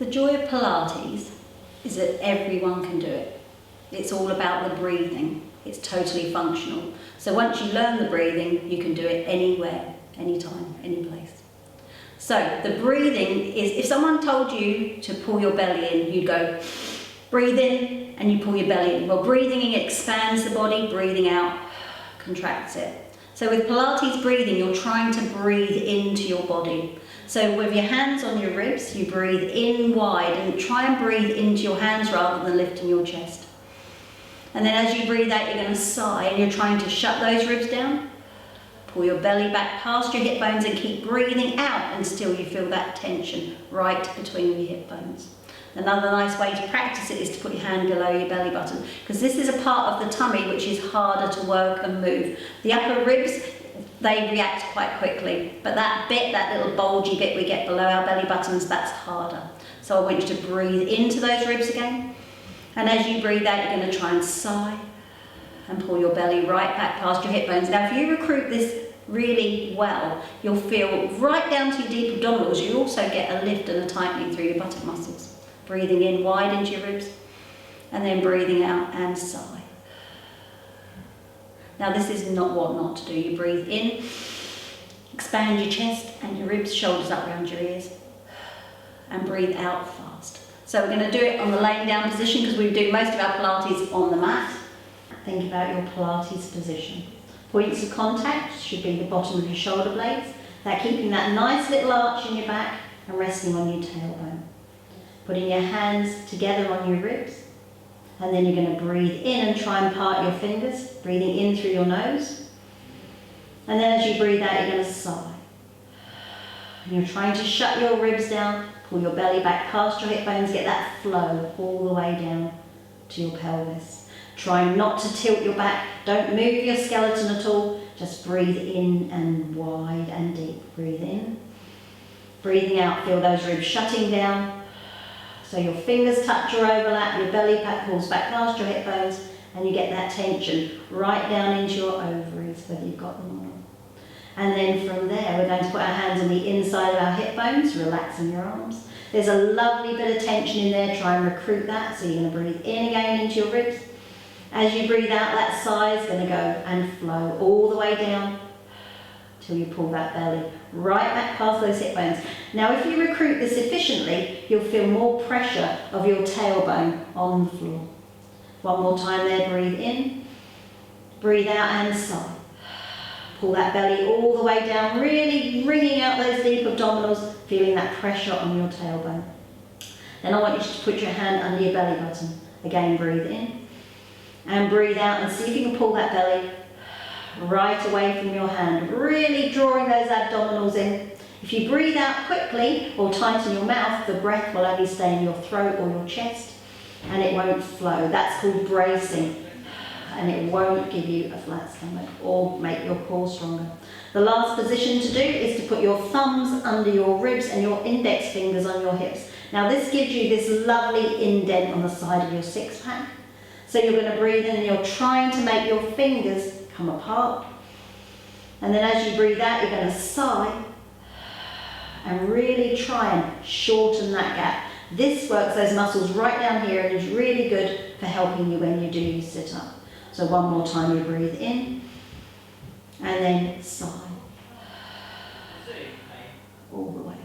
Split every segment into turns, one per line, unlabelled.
The joy of Pilates is that everyone can do it. It's all about the breathing. It's totally functional. So once you learn the breathing, you can do it anywhere, anytime, any place. So the breathing is, if someone told you to pull your belly in, you'd go, breathe in, and you pull your belly in. Well, breathing in expands the body, breathing out contracts it. So with Pilates breathing, you're trying to breathe into your body. So with your hands on your ribs, you breathe in wide and try and breathe into your hands rather than lifting your chest. And then as you breathe out, you're going to sigh and you're trying to shut those ribs down. Pull your belly back past your hip bones and keep breathing out until you feel that tension right between your hip bones. Another nice way to practice it is to put your hand below your belly button, because this is a part of the tummy which is harder to work and move. The upper ribs, they react quite quickly, but that bit, that little bulgy bit we get below our belly buttons, that's harder. So I want you to breathe into those ribs again, and as you breathe out, you're going to try and sigh and pull your belly right back past your hip bones. Now if you recruit this really well, you'll feel right down to your deep abdominals. You also get a lift and a tightening through your buttock muscles. Breathing in wide into your ribs, and then breathing out and sigh. Now this is not what not to do. You breathe in, expand your chest and your ribs, shoulders up around your ears, and breathe out fast. So we're going to do it on the laying down position because we do most of our Pilates on the mat. Think about your Pilates position. Points of contact should be the bottom of your shoulder blades. That keeping that nice little arch in your back and resting on your tailbone. Putting your hands together on your ribs, and then you're going to breathe in and try and part your fingers, breathing in through your nose. And then as you breathe out, you're going to sigh. And you're trying to shut your ribs down, pull your belly back past your hip bones, get that flow all the way down to your pelvis. Try not to tilt your back, don't move your skeleton at all, just breathe in and wide and deep. Breathe in. Breathing out, feel those ribs shutting down. So your fingers touch or overlap, your belly pulls back past your hip bones, and you get that tension right down into your ovaries, whether you've got them or not. And then from there, we're going to put our hands on the inside of our hip bones, relaxing your arms. There's a lovely bit of tension in there, try and recruit that. So you're going to breathe in again into your ribs. As you breathe out, that sigh is going to go and flow all the way down till you pull that belly right back past those hip bones. Now if you recruit this efficiently, you'll feel more pressure of your tailbone on the floor. One more time there, breathe in, breathe out and sigh. Pull that belly all the way down, really wringing out those deep abdominals, feeling that pressure on your tailbone. Then I want you to put your hand under your belly button. Again, breathe in and breathe out and see if you can pull that belly right away from your hand, really drawing those abdominals in. If you breathe out quickly or tighten your mouth, the breath will only stay in your throat or your chest and it won't flow. That's called bracing, and it won't give you a flat stomach or make your core stronger. The last position to do is to put your thumbs under your ribs and your index fingers on your hips. Now this gives you this lovely indent on the side of your six pack. So you're going to breathe in and you're trying to make your fingers come apart, and then as you breathe out, you're going to sigh and really try and shorten that gap. This works those muscles right down here and is really good for helping you when you do your sit up. So one more time, you breathe in and then sigh all the way.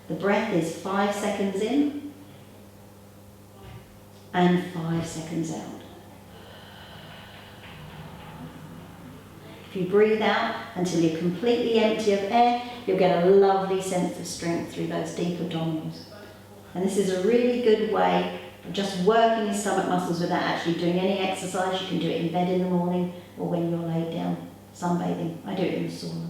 The breath is 5 seconds in and 5 seconds out. If you breathe out until you're completely empty of air, you'll get a lovely sense of strength through those deep abdominals. And this is a really good way of just working your stomach muscles without actually doing any exercise. You can do it in bed in the morning or when you're laid down sunbathing. I do it in the sauna.